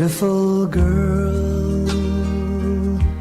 beautiful girl.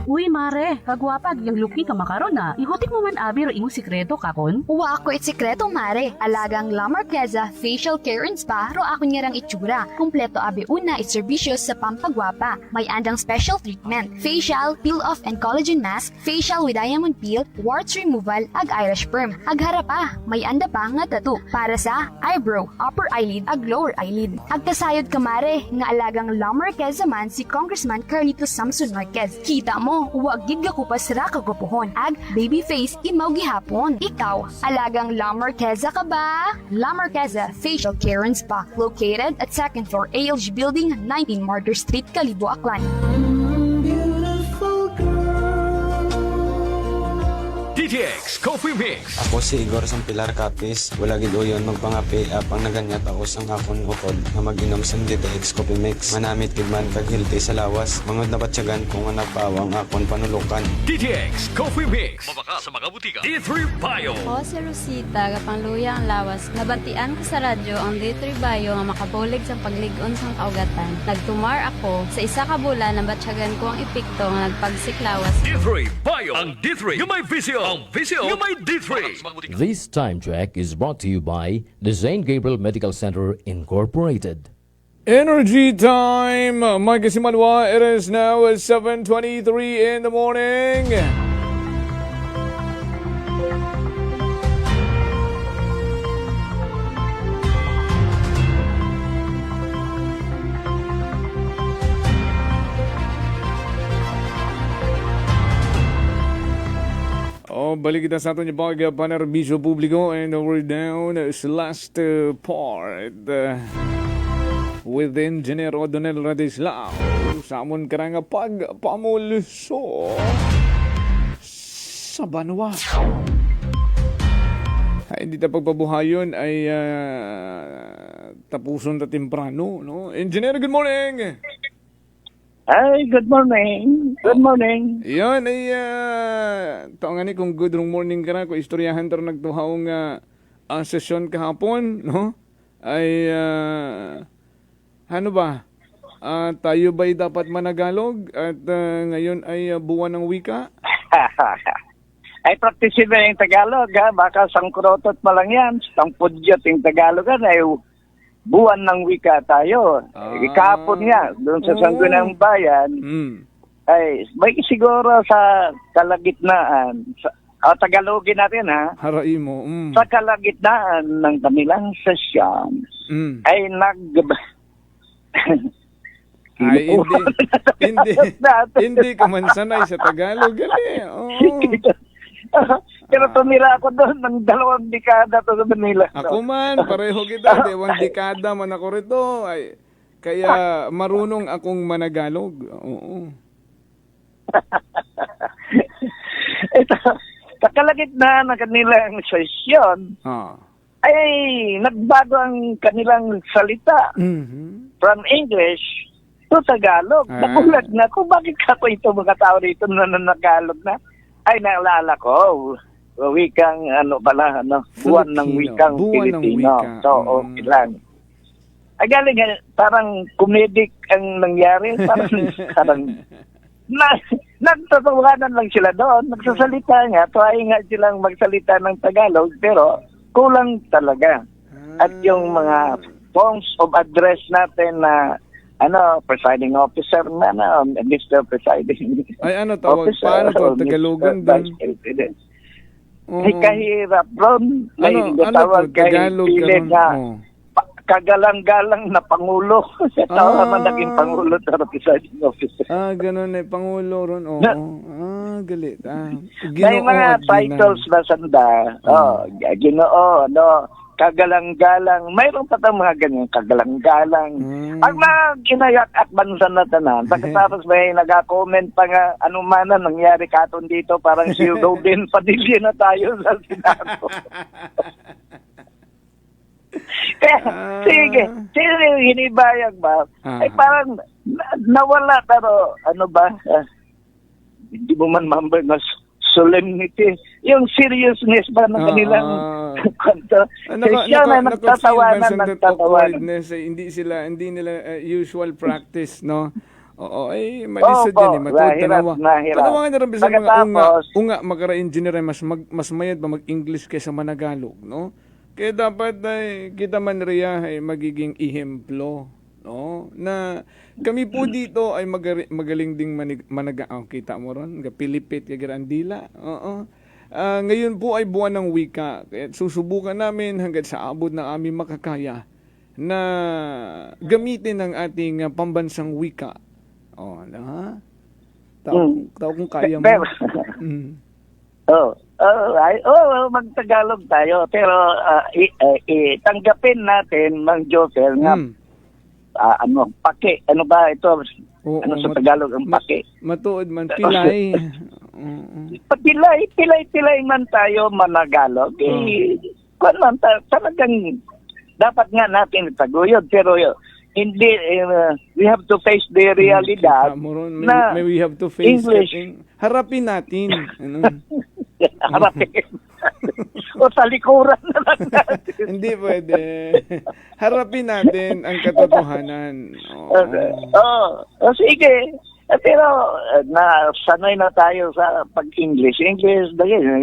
Uy, mare, kagwapag yung luki ka makaron na. Ihutik mo man abi ro imong sikreto kakon. Uwa ako sikreto mare. Alagang La Marqueza Facial Care and Spa ro ako niyarang itsura. Kumpleto abi una iserbisyo sa pampagwapa. May andang special treatment, facial, peel-off and collagen mask, facial with diamond peel, warts removal, ag eyelash perm. Ag harapa, may anda pa nga tattoo para sa eyebrow, upper eyelid, ag lower eyelid. Ag kasayod ka mare, nga alagang La Marqueza man si Congressman Carlito Samson Marquez. Kita mo, huwag gid ko pa sira kagupuhon. Ag baby face imaw gihapon. Ikaw, alagang La Marqueza ka ba? La Marqueza Facial Care and Spa, located at 2nd floor ALG Building, 19 Martyr Street, Kalibo, Aklan. Beautiful girl. DTX Coffee Mix. Ako si Igor Sampilar Capiz. Wala gid uyon magpangapi apang naganyat ako sang akon ukod nga mag-inom sa DTX Coffee Mix. Manamit gid man kag healthy sa lawas. Mangod na batsyagan kung nga nagpawang akon panulukan. DTX Coffee Mix. Mabaka sa mga butika. D3 Bio. Ako si Rosita, kapangluya ang lawas. Nabantian ko sa radyo ang D3 Bio nga makabulig sa pagligon sang kaugatan. Nagtumar ako sa isa ka bulan na batsyagan ko ang epekto nga nagpagsiklawas. D3 Bio. Ang D3 yung may visyo. Ang visyo yung may D3. This time check is brought to you by the St. Gabriel Medical Center Incorporated. Energy time! Mga kasimanwa, it is now 7:23 in the morning. Balik kita sa aton yung panerbisyo publiko and we're down sa last part with Engineer Odonel Radislao sa amon karang pagpamulso sa Banwa. Ay, hindi ta pagpabuhayon ay tapuson ta temprano, no? Engineer, good morning! Ay, good morning. Good morning. Yan ay taong kung good morning ka na kung istoryahan tayo nagtuhaong sesyon kahapon, no? Ay ano ba? Tayo ba'y dapat managalog at ngayon ay buwan ng wika? Ay, practice ba yung Tagalog, ha? Baka sangkurotot pa lang yan. Sangpudyot yung Tagalog, ha? Ay, buwan ng wika tayo. Kahapon nga, doon sa Sangguniang Bayan, ay may siguro sa kalagitnaan, Tagalogin natin ha, harai mo. Sa kalagitnaan ng kanilang sesyon, ay ay, hindi ka man sanay sa Tagalog, gali. Oh. Pero tumira ako doon ng 2 dekada to sa Manila. Ako man, pareho kita. 2 dekada man ako rito. Ay, kaya marunong akong managalog. Oo. Ito, sa kalagitnaan ng kanilang sesyon, ay nagbago ang kanilang salita from English to Tagalog. Nagulat na kung bakit ako ito mga tao dito na nanagalog na. Ay, naalala ko, wikang, buwan ng wikang Pilipino. So, okay lang. Ay, galing, parang comedic ang nangyari. Parang nagtatawanan lang sila doon. Nagsasalita nga, try nga silang magsalita ng Tagalog, pero kulang talaga. At yung mga forms of address natin na presiding officer na Mr. Presiding ay, tawag? Officer, paano to? Tagalogan doon? Ay, kahirap, Ron. Ano tawag to? Tagalog ganun? Kagalang-galang na Pangulo. Tawag naman naging Pangulo sa presiding officer. Ganun eh. Pangulo ron. Galit. May mga titles na sanda. Ginoo, kagalang-galang. Mayroon pa tayong mga ganyan, kagalang-galang. Ang mga ginayak at bansa na tanan. Pagkatapos may nag-comment pa nga, man na nangyari katon dito, parang si Rodin Padilla na tayo sa Senado. Kaya, sige, hinibayag ba? Ay parang nawala, pero hindi mo man member na solemnity yung seriousness ba ng kanilang kwento. Siya na nagtatawanan. Hindi nila usual practice, no? Oo, ay malisod yan, matuod tanawa. Tanawa nga rin sa mga unga magkara-engineer mas mayad ba mag-English kaysa managalog, no? Kaya dapat ay kita man riya ay magiging ihemplo, no? Na kami po dito ay magaling ding kita mo ron, pilipit kaya andila. Oo. Ngayon po ay buwan ng wika. Kaya susubukan namin hanggang sa abot ng aming makakaya na gamitin ang ating pambansang wika. Na? Tao kung kaya mo. Magtagalog tayo. Pero tanggapin natin, Mang Josel, nga pake. Ano ba ito? Sa Tagalog ang pake? Matuod man, pilay. Pilay man tayo managalog. Talagang dapat nga natin itaguyod. Pero hindi, we have to face the realidad na we have to face English. Harapin natin. Harapin. O sa likuran na lang natin. Hindi pwede. Harapin natin ang katotohanan. Sige. Pero sanay na tayo sa pag-English. English,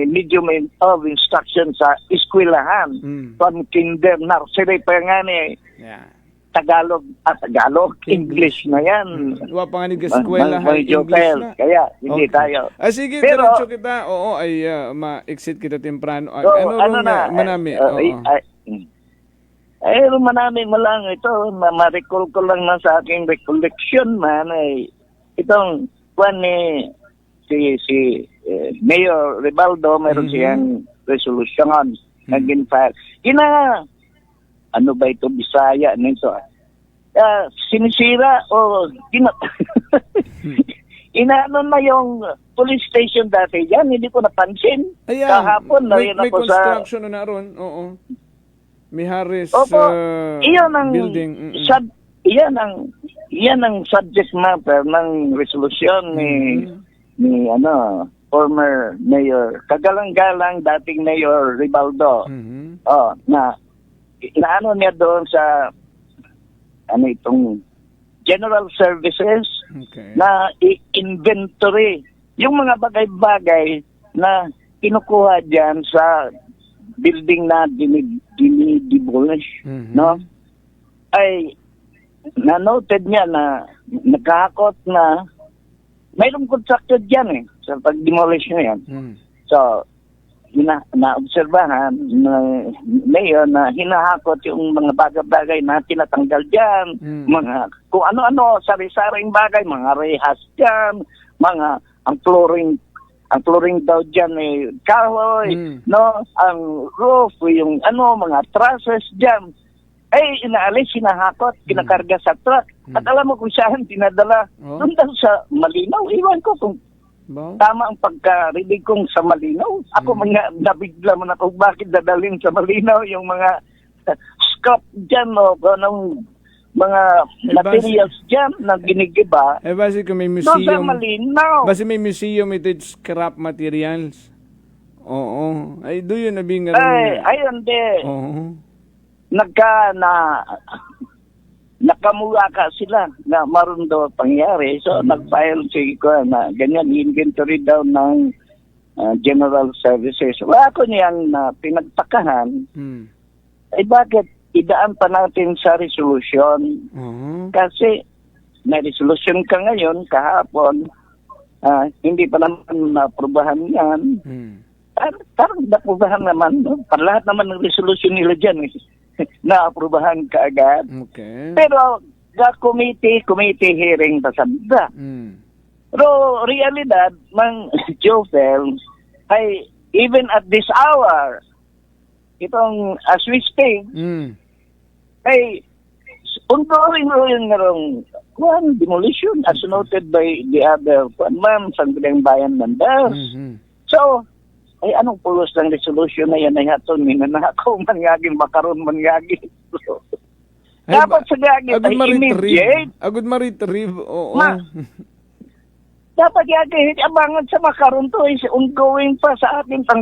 medium of instruction sa eskwelahan. From kinder, nursery pa nga ni. Yeah. Tagalog, English na yan. Wa pa nga ni eskwela English na. Kaya hindi tayo. Sige, diretso kita. Oo, ay ma-exit kita temprano. Manami? Manami mo lang ito. Ma-recall ko lang na sa aking recollection man ay itong si Mayor Ribaldo, mayroon siyang resolution na ginfile. Ano ba ito, Bisaya nito? Sinisira o inaano na yung police station dati yan, hindi ko napansin. Ayan, kahapon na yun may ako construction na ron, oo. May Harris iyon ang building. Iyan ang subject matter ng resolution ni former Mayor, kagalang-galang dating Mayor Ribaldo. Na inaano niya doon sa itong general services na i-inventory yung mga bagay-bagay na kinukuha diyan sa building na dinidemolish, no? Ay na-noted niya na nagkakot na mayroong contractor diyan sa pag-demolish na yan. So na-obserbahan na mayor na hinahakot yung mga bagay-bagay na tinatanggal dyan, mga kung ano-ano, sari-saring bagay, mga rehas dyan, ang flooring daw dyan kahoy, no? Ang roof, yung mga trusses dyan, inaalis, hinahakot, kinakarga sa truck. At alam mo kung saan dinadala? Doon daw sa Malinaw. Iwan ko kung tama ang pagkarinig kong sa Malinaw. Ako nabigla man ako bakit dadalhin sa Malinaw yung mga scrap dyan o anong mga materials dyan na ginigiba. Basi kung may museum. Doon sa Malinaw. Basi may museum ito scrap materials. Oo. Ay, do yun nabing nga rin. Ayun din. Oo. Nakamula ka sila na maroon daw pangyari. So, nag-file ko na ganyan, inventory daw ng general services. Ako niyang pinagtakahan, bakit idaan pa natin sa resolution? Kasi may resolution ka ngayon, kahapon, hindi pa naman naaprubahan yan. Parang naaprubahan naman. Lahat naman ng resolution nila dyan naaprubahan ka agad. Okay. Pero committee hearing pasabda. Pero realidad, Mang Josel, ay even at this hour, itong as we speak, ay ongoing nga rong demolition as noted by the other Sangguniang Bayan members. So, ay anong pulos ng resolution na yan ay haton minanakaw mangaging makaroon mangaging. Dapat sa gagit ay immediate. Agud ma-retrieve, oo. dapat yagi abangan sa makaroon to is ongoing pa sa ating sa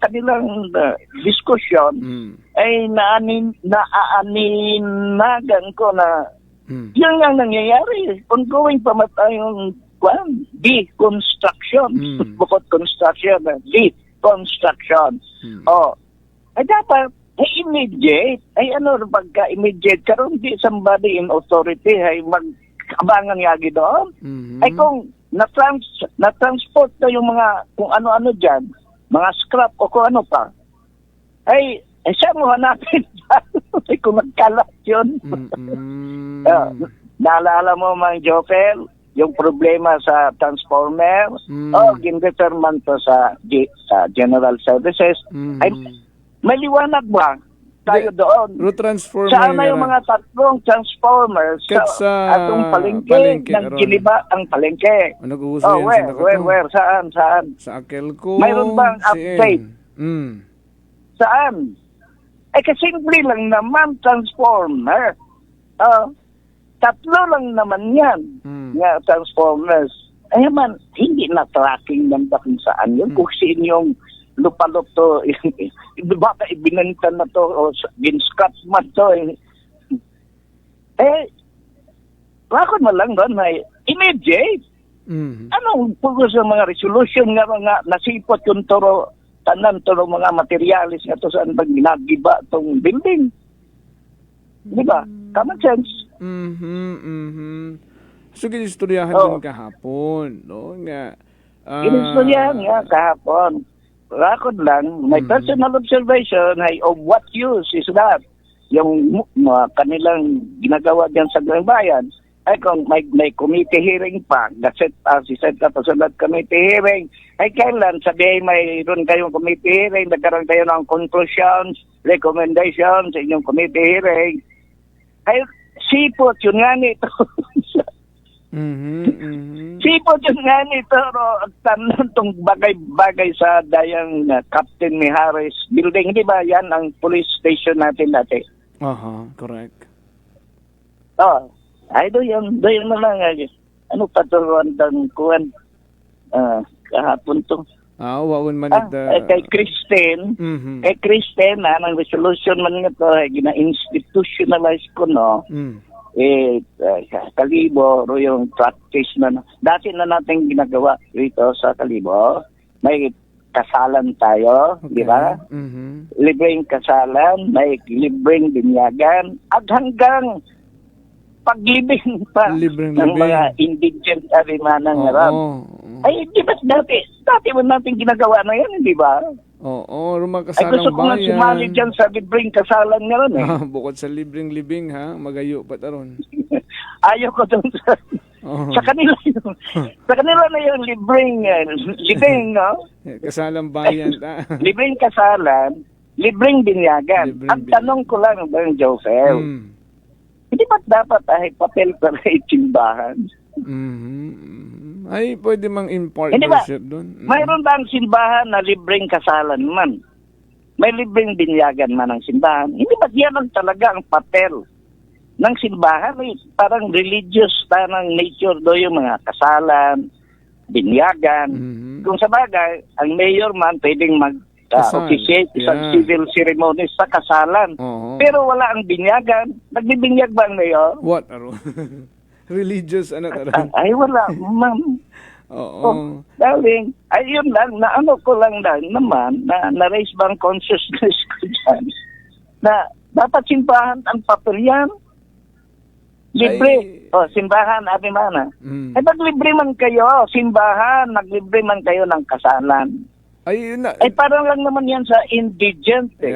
kanilang diskusyon ay naaninagan ko na yun ang nangyayari. Ongoing pa tayong deconstruction. Bukod construction, deconstruction. Ay dapat immediate. Ay pagka immediate karon di somebody in authority ay mag-abangan yagi doon. Ay kung na-transport na yung mga kung ano-ano dyan, mga scrap o kung ano pa, ay siya mo hanapin kung nagkalat yun. Naalala mo, Mang Jopel, yung problema sa transformer, gindeterman to sa General Services, ay maliwanag ba tayo doon? Root transformer. Saan na yung mga tatlong transformers sa atong palengke ng giniba ang palengke? Where? Saan? Sa Akelco. Mayroon bang update? Saan? Eh kasimple lang naman transformer. Tatlo lang naman yan nga transformers. Ay man, hindi na tracking ng kung saan yun. Kung sino yung lupalop to, baka ibinenta na to o ginscrap man to. Bakit mo lang doon ay immediate? Anong pugos sa mga resolution nga nasipot yung tanan toro mga materialis nga to saan pag ginagiba tong building? Di ba? Common sense. So, ginistoryahan din kahapon, no? Ginistoryahan nga kahapon. Rakod lang, my personal observation ay of what use is that? Yung kanilang ginagawa dyan sa Bayan, ay kung may committee hearing pa, si-set up sa committee hearing, ay kailan sabihin mayroon kayong committee hearing, nagkaroon kayo ng conclusions, recommendations sa inyong committee hearing, ay sipot yun nga nito. Sipot yun nga nito, tanong tong bagay-bagay sa dayang Captain Mijares building, di ba yan ang police station natin dati? Correct. Ay doon na lang. Ano paturuan ng kuwan kahapon to? Wawan man kay Christine. Kay Christine, ang resolution man nga to, gina-institutionalize ko, no? Kalibo, yung practice na. Dati na natin ginagawa rito sa Kalibo. May kasalan tayo, di ba? Libreng kasalan, may libreng binyagan, at hanggang paglibing pa ng mga indigent arimanang Arab. Ay, di ba dati mo natin ginagawa na yan, di ba? Rumakasalang bayan. Ay, gusto ko nga sumali dyan sa libreng kasalan nga ron eh. Bukod sa libreng libing, magayo pa taron. Ayaw ko doon sa kanila yun. Sa kanila na yung libreng libing, no? Kasalang bayan. Libreng kasalan, libreng binyagan. Ang tanong ko lang, Bang Joseph, hindi ba't dapat papel para itimbahan? Ay, pwede mang impart worship doon. Mayroon ba ang simbahan na libreng kasalan man? May libreng binyagan man ang simbahan. Hindi ba't yan ang talaga ang papel ng simbahan? Parang religious, parang nature do yung mga kasalan, binyagan. Kung sa bagay, ang mayor man pwedeng officiate isang civil ceremony sa kasalan. Pero wala ang binyagan. Nagbibinyag ba ang mayor? What? Religious, ay, wala, ma'am. Darling, ayun lang, ko lang naman, na-raise bang consciousness ko dyan, na dapat simbahan ang papel yan. Libre. Simbahan, abi mana. Ay, naglibre man kayo, simbahan, naglibre man kayo ng kasalan. Ay, parang lang naman yan sa indigent eh.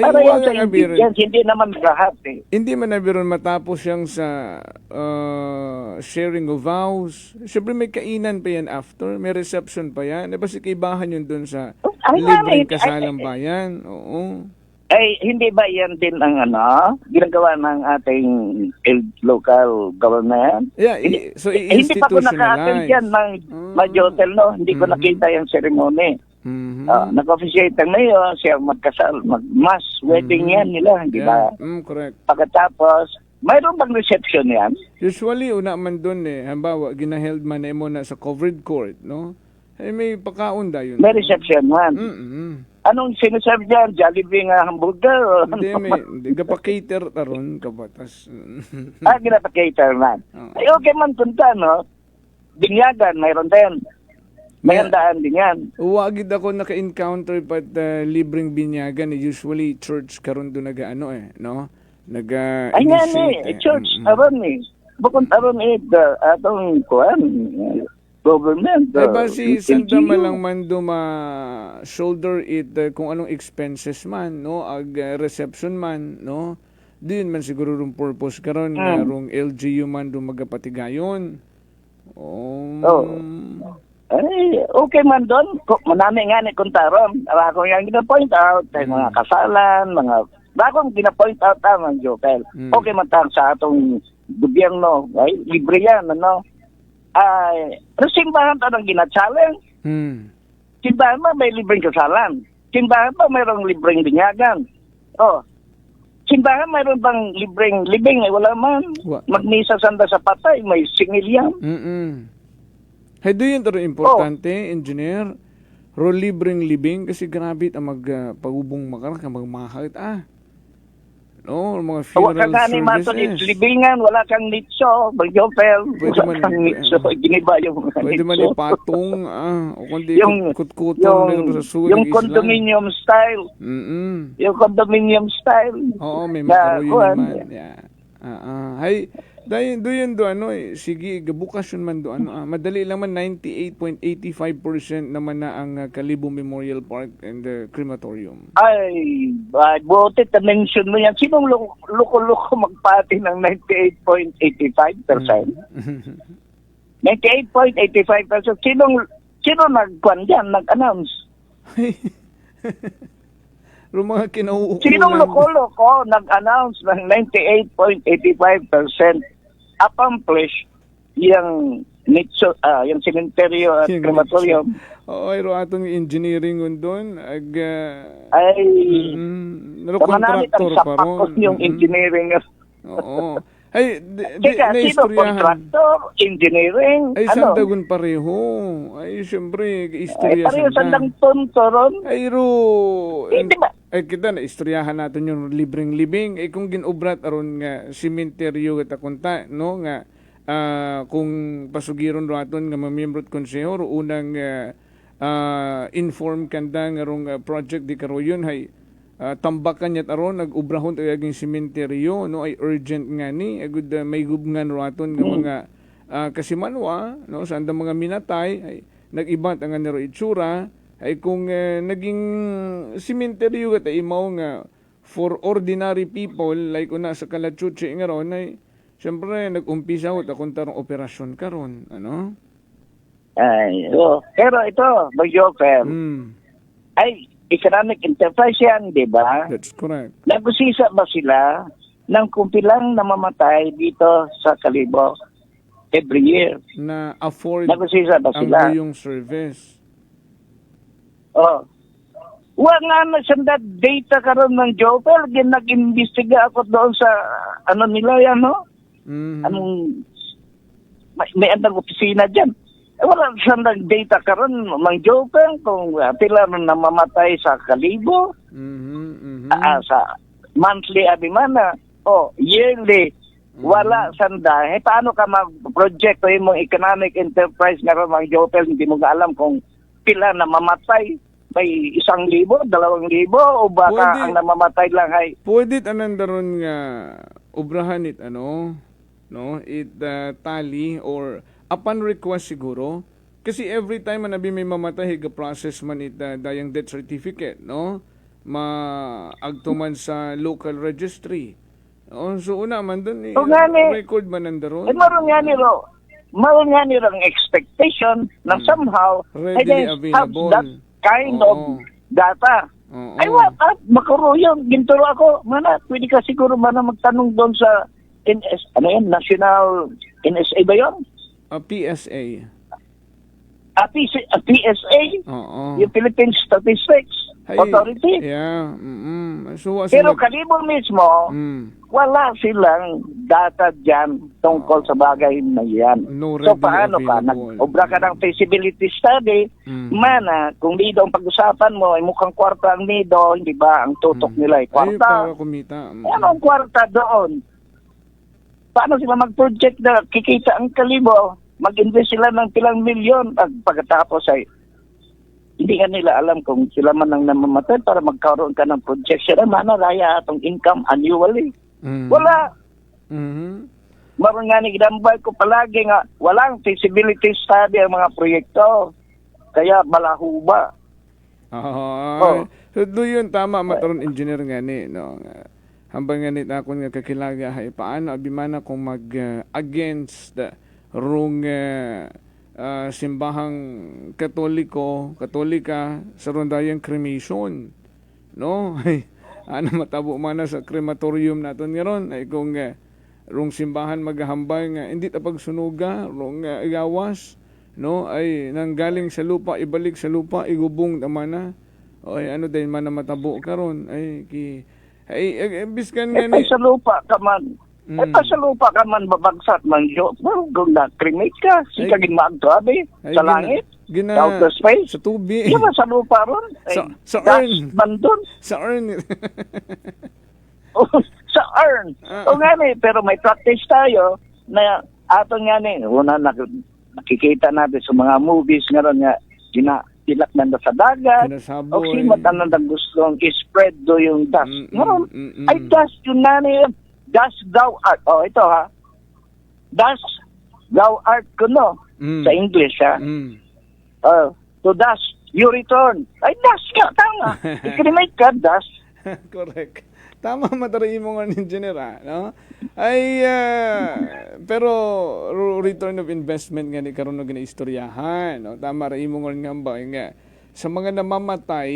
Para yan sa indigent, hindi naman lahat eh. Hindi man nabiron matapos yung sa sharing of vows. Siyempre may kainan pa yan after, may reception pa yan. Diba si kaibahan yun dun sa libreng kasalang bayan? Ay, hindi ba yan din ang ginagawa ng ating local government? Yeah, so hindi pa ko naka-attend yan ng Majotel, no? Hindi ko nakita yung ceremony. Nag-officiate ang mayor, siya magkasal, mag-mass wedding yan nila, di ba? Correct. Pagkatapos, mayroon bang reception yan? Usually, una man doon halimbawa, ginaheld man mo na sa covered court, no? May pakaon da yun. May reception man. Anong sinasabi dyan? Jollibee nga hamburger? O Hindi, gapa-cater taron kabatas. ginapa-cater man. Ay, okay man punta, no? Binyagan, mayroon din. May handaan din yan. Uwagid ako naka-encounter pat libreng binyagan. Usually, church karon doon no? Ay nga church, aron Bukod aron atong kuhan, government. Ay ba si Sanda malang man shoulder it kung anong expenses man, no? Ag reception man, no? Diyon man siguro rong purpose karon rong LGU man magapatigayon. Ay, okay man doon. Manami nga ni Kuntaron. Ako yung gina-point out, mga kasalan, bakong gina-point out ang Jopel. Okay man tang sa atong gobyerno. Ay, libre yan, ano? Ay, pero simbahan ta nang gina-challenge. Simbahan ba may libreng kasalan? Simbahan ba mayroong libreng binyagan? Simbahan mayroon bang libreng libing? Ay, wala man. Magmisa sanda sa patay, may singil yan. Hay doon taro importante, engineer. Ro libreng libing kasi grabe ang pagubong makarak magmahal no, mga funeral services. Libingan, wala kang nitso, bagyopel, wala kang nitso, giniba yung nitso. Pwede man ipatong, o kundi kutkutong sa sulit yung condominium style. Yung condominium style. Oo, may makaroon naman. Hay, doon sige, gabukas yun man doon. Madali lang man, 98.85% naman na ang Kalibo Memorial Park and the crematorium. Ay, buti na-mention mo yan. Sinong luko-luko magpati ng 98.85%? 98.85%. Sino nagkwan dyan, nag-announce? Mga kinauukulan. Sinong loko-loko nag-announce ng 98.85% accomplish yung yung cementerio at crematorium? Oo, iro atong engineering doon. Contractor pa ron. Yung engineering. Oo. Ay, sino contractor, engineering? Ay, sandagon pareho. Ay, siyempre, istorya pareho sandang tonto ron. Ay, ro. Hindi ba? Ay, kita na, istoryahan natin yung libreng libing. Ay, kung ginobrat aron nga, simenteryo kita kunta, no, nga, kung pasugiron ro aton nga mamembrot konseho, ro unang inform kanda nga rong project di karoyon, hay, tambakan niya aron nag-ubrahon tayo aging simenteryo, no, ay urgent nga ni agud may gubngan raton nga mga kasimanwa, no, sa andang mga minatay ay nag-ibat ang nero itsura ay kung naging simenteryo kat imaw nga for ordinary people like una sa Kalachuchi nga ron ay siyempre nag-umpisa ko akong tarong operasyon karon, ano? Ay, pero ito, Bagyofer, ay economic enterprise yan, di ba? That's correct. Nagusisa ba sila ng kumpilang namamatay dito sa Kalibo every year? Na afford nagusisa ba sila? Ang yung service. Nga na siyang data karon ng Jopel, nag-imbestiga ako doon sa nila yan, no? Anong may andang opisina dyan. Wala siyang data karon mang Jopel kung pila namamatay sa Kalibo, sa monthly abimana o yearly. Wala sanda. Paano ka mag-project o yung economic enterprise nga ron mang Jopel, hindi mo alam kung pila namamatay. May 1,000, 2,000 o baka ang namamatay lang ay pwede anandaron nga obrahan it no it tally or upon request siguro kasi every time man may mamatay higa process man it dayang death certificate no maagto man sa local registry so una man dun record man nandaron maron nga ni ro expectation na somehow readily available kind of data. Ay, makuro yun. Ginturo ako. Pwede ka siguro magtanong doon sa National NSA ba yun? PSA. PSA? Yung Philippine Statistics. authority. Yeah. So, Pero Kalibo mismo, wala silang data dyan tungkol sa bagay na yan. No So readily paano ka? available. Nag-obra ka ng feasibility study, mana, kung nido ang pag-usapan mo, ay mukhang kwarta ang nido, hindi ba? Ang tutok nila ay Ay, kwarta. para kumita. Anong kwarta doon? Paano sila mag-project na kikita ang Kalibo? Mag-invest sila ng pilang milyon at pagkatapos ay hindi ka nila alam kung sila man ang namamatay para magkaroon ka ng projection. Mana raya atong income annually. Wala. Maroon nga ni ginambay ko palagi nga, walang feasibility study ang mga proyekto. Kaya malaho ba? Oh. So, do yun, tama, mataron engineer nga ni, no? Hambang nga ni, ako nga kakilaga, hay, paano, abimana kung mag-against the wrong simbahang katolika sa rondayang cremation, no? Ay, ano matabo man na sa crematorium naton ngaron ay kung rong simbahan maghahambay nga hindi ta pagsunuga rong igawas, no, ay nanggaling sa lupa ibalik sa lupa igubong naman na ay ano din man na matabo karon ay biskan nga ni sa lupa ka man. Sa lupa ka man babagsak man jo. Kung na-cremate ka, sikagin maagtrabe sa langit, outer space. Sa tubig. Di ba sa lupa ron? Sa gas urn. man dun. Sa urn. Sa urn. O nga ni, pero may practice tayo na ato nga ni, una nakikita natin sa mga movies nga ron nga, tilak na sa dagat, o simat ang gustong i-spread do yung dust. Ngayon, ay dust yun na niya. Dust thou art. Oh, ito ha. Dust thou art kuno. Sa English ha. To dust you return. Ay, dust ka. Tama. I-cremate ka, dust. Correct. Tama mataray mo nga engineer no? Ay, pero return of investment nga ni karon nga istoryahan, no? Tama ra imo nga ba nga sa mga namamatay,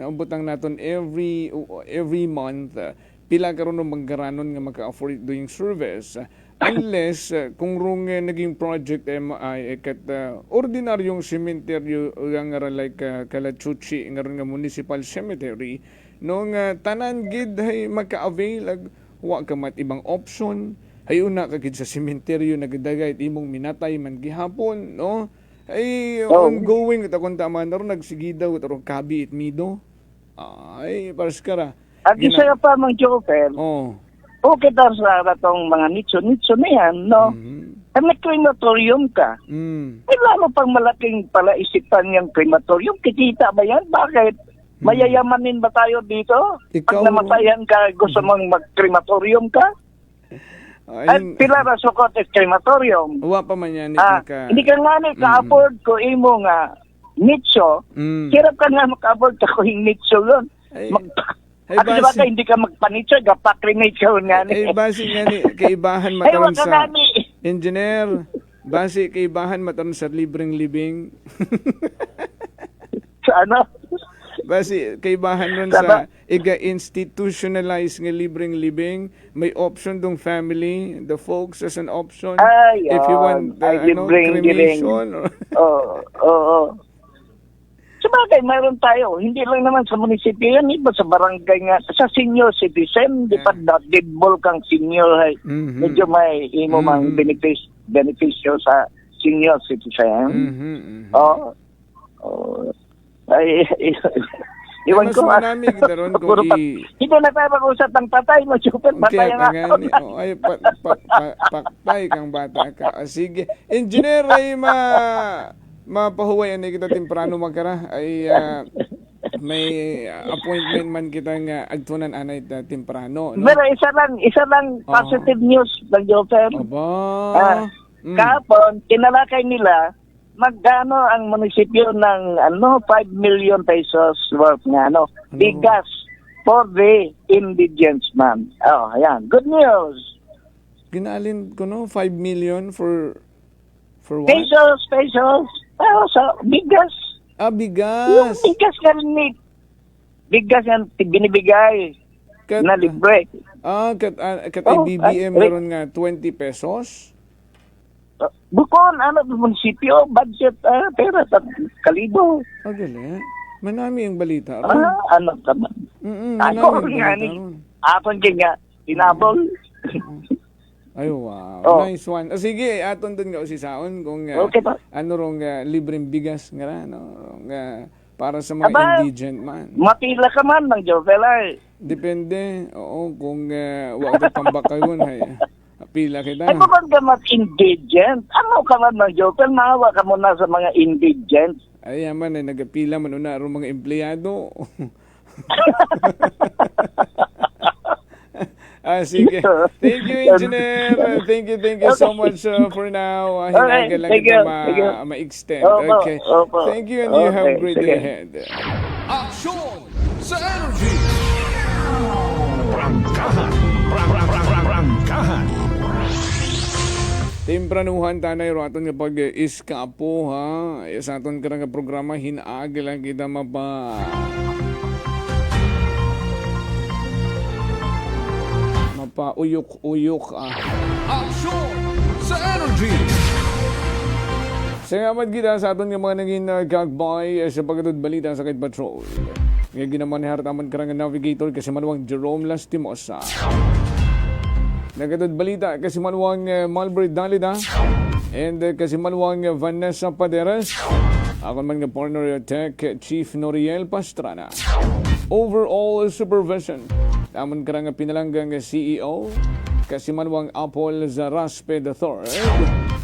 ubutang naton every month, pila karon ng manggaranon nga maka-afford doing service. Unless kung rong naging project MI kat ordinaryong cemetery nga like Kalachuchi nga municipal cemetery, nung tanan gid hay maka-avail wa ka mat ibang option ay una ka gid sa sementeryo nagdagay imong minatay man gihapon, no, ay ongoing ta kun tama na ron nagsigidaw tarong kabi it mido ay paraskara at isa pa mang Joker. Okay daw sa ratong mga nicho na yan, no? Ang crematorium ka. Ay lalo pang malaking pala isipan yung crematorium. Kikita ba yan? Bakit? Mayayamanin ba tayo dito? Pag namatayan ka, gusto mong mag-crematorium ka? At pila ra sukot is crematorium. Uwa pa man yan. Hindi ka nga ni ka-afford ko imo nga nicho. Hirap ka nga maka-afford ka ko yung nicho yun. At diba ka hindi ka magpanitso, gapa-cremate ka nga ni. Basi nga ni, kaibahan mataon sa engineer. Basi kaibahan mataon sa libreng libing. Sa ano? Basi kaibahan nun sa iga-institutionalize nga libreng libing, may option dong family, the folks as an option. If you want cremation. Oo. Sabagay, mayroon tayo. Hindi lang naman sa munisipyo yan, iba sa barangay nga. Sa senior citizen, di pa deadball kang senior. Medyo may imo mang benepisyo sa senior citizen. Ay, iwan ko. Hindi na tayo mag-usap ng patay mo, super. Patay nga. Ay, patay kang bata ka. Sige. Engineer, ay mapahuway ani kita temprano magkara ay may appointment man kita nga agtunan anay temprano, no? Pero isa lang positive news ng Joker. Kapon kinalakay nila magkano ang munisipyo ng 5 million pesos worth nga bigas for the indigent man. Ayan, good news. Ginalin ko 5 million for what? Pesos. Sa bigas. Bigas. Yung bigas nga rin bigas yan binibigay na libre. Kat BBM meron nga 20 pesos? Bukon, munisipyo, budget, pera sa Kalibo. Galing. Manami ang balita ron. Ano ka man? Manami Ako ang nga balita ni, ron. akon nga, tinabol. Ay, wow. Oh. Nice one. Sige, aton dun nga si Saon kung Okay pa. ano rong libreng bigas nga na, no? Para sa mga Aba, indigent man. Mapila ka man ng Jovela. Depende. Oo, kung wag ka pambakayon, hay. Pila kita. Ay, bakit ka mas indigent? Ano ka man ng Jovela? Maawa ka muna sa mga indigent. Ay, man, nagapila man una rong mga empleyado. Sige. Thank you, Engineer. Thank you so much for now. Hinaga lang thank kita you. ma-extend. Opo, Okay. opo. Thank you and you have a Okay, great sige. day ahead. Aksyon sa energy. Prangkahan. Prangkahan. Tempranuhan tanay raton nga pag-iskapo ha. Sa aton karang nga programa hinaagi lang kita mapa-uyok-uyok Aksyon sa energy. Salamat kita sa aton nga mga naging kagbay sa pagkatod balita sa Kite Patrol. Nga ginaman ni Hartaman karang navigator kasi manuwang Jerome Lastimosa. Nagatod balita kasi manuwang Malbert Dalida and kasi manuwang Vanessa Paderas. Ako man nga partner tech Chief Noriel Pastrana. Overall supervision. Naman karang pinalanggang CEO kasi manuwang Apple Zaraspe III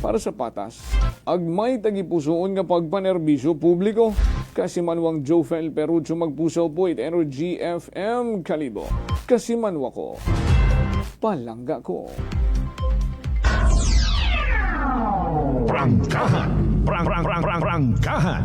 para sa patas. Agmay tagipusoon nga pagpanerbisyo publiko kasi manuwang Jofel Perucho magpuso po Energy FM Kalibo. Kasi manwa ko. Palangga ko. Prangkahan. Prangkahan.